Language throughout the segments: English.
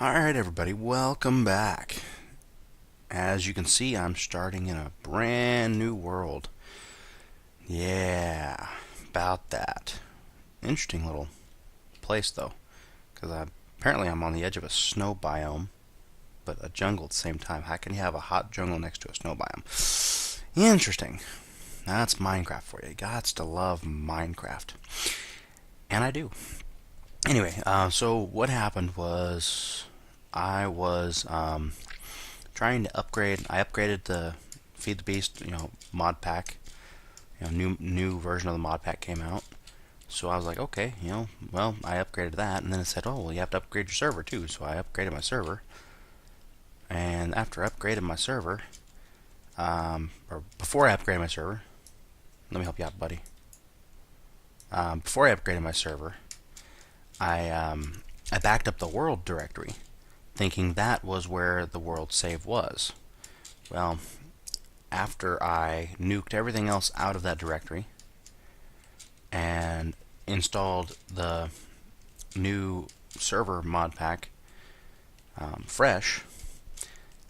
Alright everybody, welcome back. As you can see, I'm starting in a brand new world. Yeah, about that. Interesting little place though, because apparently I'm on the edge of a snow biome, but a jungle at the same time. How can you have a hot jungle next to a snow biome? Interesting. That's Minecraft for you. You gots to love Minecraft. And I do. Anyway, so what happened was I was trying to upgrade. I upgraded the Feed the Beast, mod pack. New version of the mod pack came out. So I was like, okay, well, I upgraded that, and then it said, oh, well, you have to upgrade your server too. So I upgraded my server, and after I upgraded my server, or before I upgraded my server, let me help you out, buddy. Before I upgraded my server, I backed up the world directory, thinking that was where the world save was. Well, after I nuked everything else out of that directory and installed the new server mod pack fresh,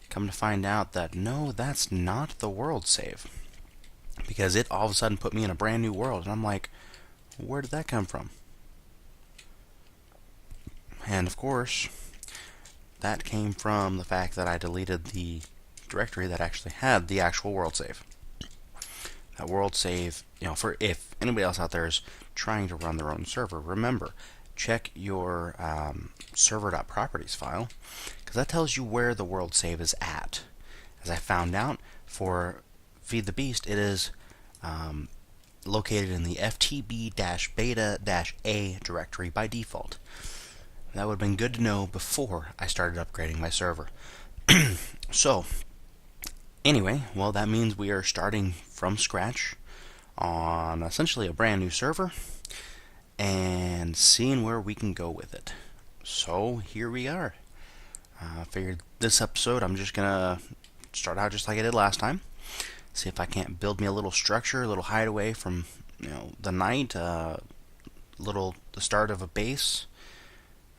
come to find out that no, that's not the world save, because it all of a sudden put me in a brand new world, and I'm like, where did that come from? And of course, that came from the fact that I deleted the directory that actually had the actual world save. That world save, for if anybody else out there is trying to run their own server, remember, check your server.properties file, because that tells you where the world save is at. As I found out, for Feed the Beast, it is located in the FTB-beta-A directory by default. That would have been good to know before I started upgrading my server. So, anyway, well, that means we are starting from scratch on essentially a brand new server and seeing where we can go with it. So, here we are. I figured this episode I'm just going to start out just like I did last time. See if I can't build me a little structure, a little hideaway from the night, the start of a base.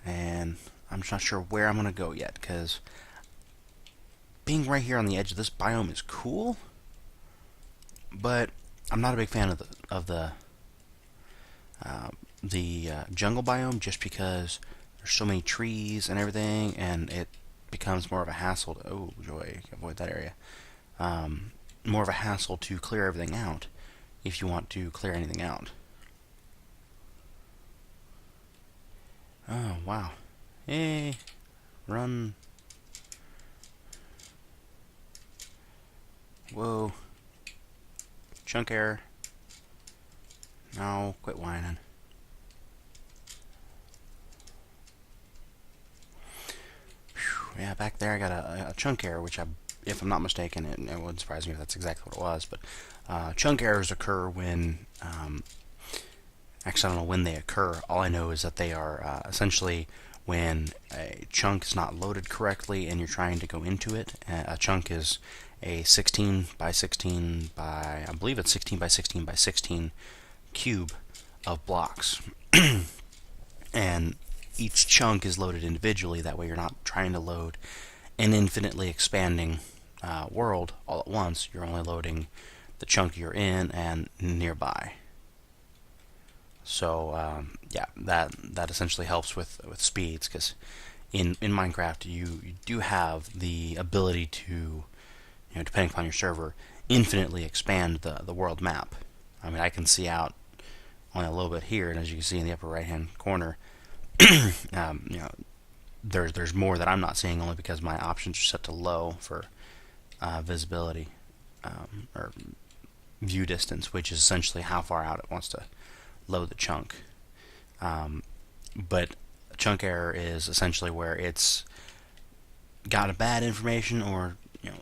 And I'm just not sure where I'm going to go yet, because being right here on the edge of this biome is cool, but I'm not a big fan of the jungle biome, just because there's so many trees and everything, and it becomes more of a hassle to, oh joy, avoid that area, more of a hassle to clear everything out if you want to clear anything out. Oh, wow. Hey, run. Whoa. Chunk error. No, quit whining. Whew, yeah, back there I got a chunk error, which if I'm not mistaken, it wouldn't surprise me if that's exactly what it was, but chunk errors occur when, actually I don't know when they occur. All I know is that they are essentially when a chunk is not loaded correctly and you're trying to go into it. A chunk is a 16 by 16 by, I believe it's 16 by 16 by 16 cube of blocks. And each chunk is loaded individually. That way you're not trying to load an infinitely expanding world all at once. You're only loading the chunk you're in and nearby. So yeah, that essentially helps with speeds, because in Minecraft you do have the ability to, depending upon your server, infinitely expand the world map. I mean, I can see out only a little bit here, and as you can see in the upper right hand corner, there's more that I'm not seeing, only because my options are set to low for visibility, or view distance, which is essentially how far out it wants to load the chunk. But a chunk error is essentially where it's got a bad information, or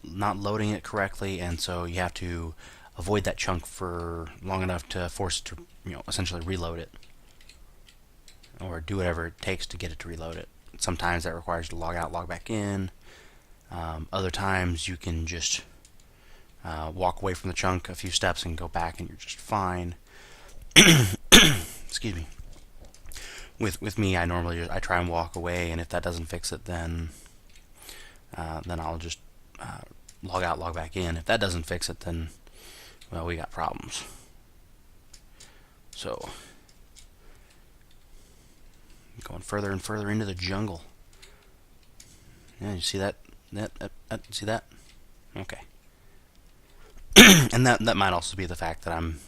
not loading it correctly, and so you have to avoid that chunk for long enough to force it to essentially reload it, or do whatever it takes to get it to reload it. Sometimes that requires you to log out, log back in. Other times you can just walk away from the chunk a few steps and go back, and you're just fine. Excuse me. with me, I normally I try and walk away, and if that doesn't fix it, then I'll just log out, log back in. If that doesn't fix it, then well, we got problems. So going further and further into the jungle. Yeah, you see that? See that? Okay. And that might also be the fact that I'm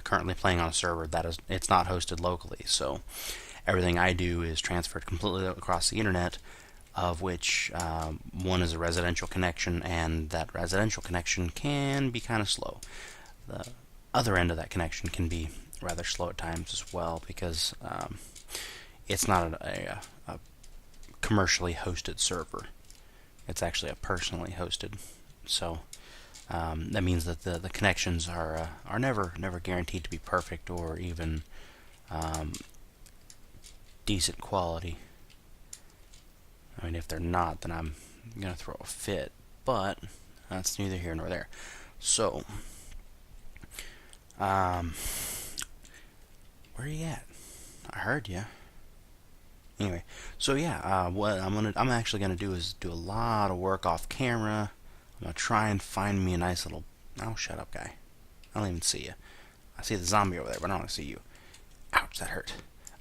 currently playing on a server that it's not hosted locally. So everything I do is transferred completely across the internet, of which one is a residential connection, and that residential connection can be kind of slow. The other end of that connection can be rather slow at times as well, because it's not a commercially hosted server. It's actually a personally hosted. So that means that the connections are never guaranteed to be perfect or even decent quality. I mean, if they're not, then I'm gonna throw a fit. But that's neither here nor there. So, where are you at? I heard you. Anyway, so yeah, what I'm actually gonna do is do a lot of work off camera. I'm gonna try and find me a nice little. Oh, shut up, guy! I don't even see you. I see the zombie over there, but I don't want to see you. Ouch, that hurt.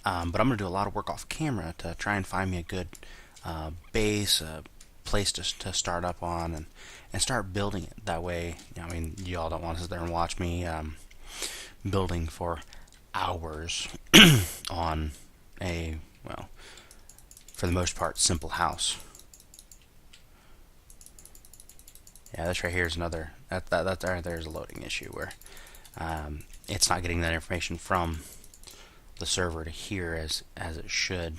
But I'm gonna do a lot of work off camera to try and find me a good base, a place to start up on, and start building it. That way, I mean, y'all don't want to sit there and watch me building for hours on a, well, for the most part, simple house. Yeah, this right here is another, that right there is a loading issue where it's not getting that information from the server to here as it should.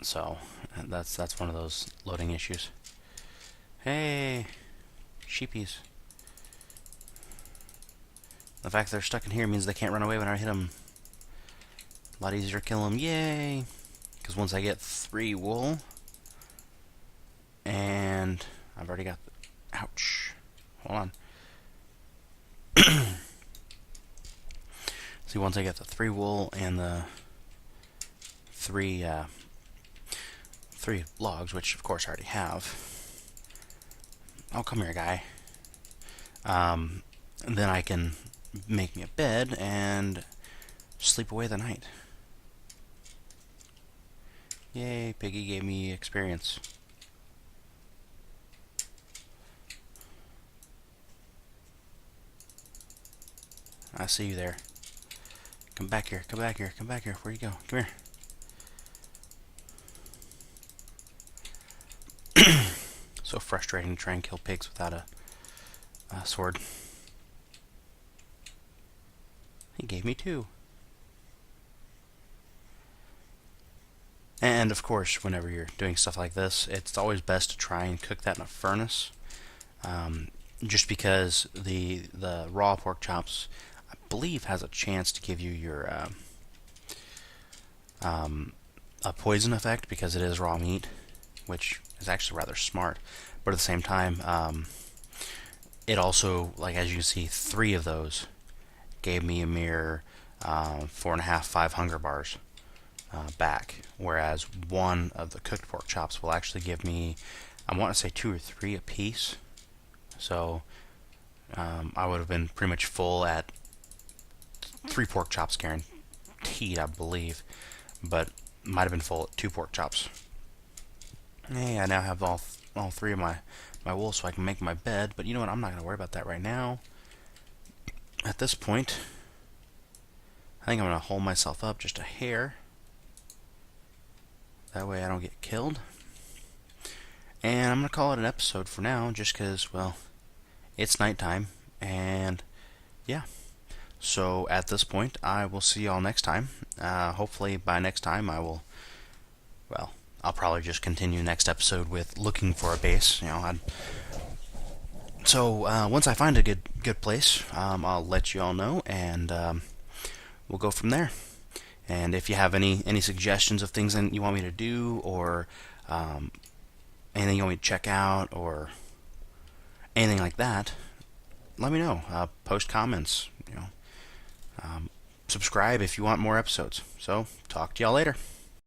So that's one of those loading issues. Hey, sheepies. The fact they're stuck in here means they can't run away when I hit them. A lot easier to kill them. Yay! Because once I get 3 wool, and I've already got the, ouch. Hold on. See, once I get the 3 wool and the 3 logs, which of course I already have. Oh, come here, guy. Then I can make me a bed and sleep away the night. Yay, Piggy gave me experience. I see you there. Come back here, come back here, come back here. Where you go? Come here. So frustrating to try and kill pigs without a sword. He gave me 2. And of course, whenever you're doing stuff like this, it's always best to try and cook that in a furnace. Just because the raw pork chops, I believe, has a chance to give you your a poison effect because it is raw meat, which is actually rather smart. But at the same time, it also, like as you can see, 3 of those gave me a mere 4.5, 5 hunger bars back, whereas 1 of the cooked pork chops will actually give me, I want to say 2 or 3 a piece. So I would have been pretty much full at 3 pork chops guaranteed, I believe, but might have been full at 2 pork chops. Hey, I now have all 3 of my wool, so I can make my bed. But you know what? I'm not going to worry about that right now. At this point, I think I'm going to hold myself up just a hair. That way I don't get killed. And I'm going to call it an episode for now, just because, well, it's nighttime. And, yeah. So, at this point, I will see y'all next time. Hopefully, by next time, I will, well, I'll probably just continue next episode with looking for a base. You know, so once I find a good place, I'll let you all know, and we'll go from there. And if you have any suggestions of things that you want me to do, or anything you want me to check out, or anything like that, let me know. Post comments. You know, subscribe if you want more episodes. So, talk to y'all later.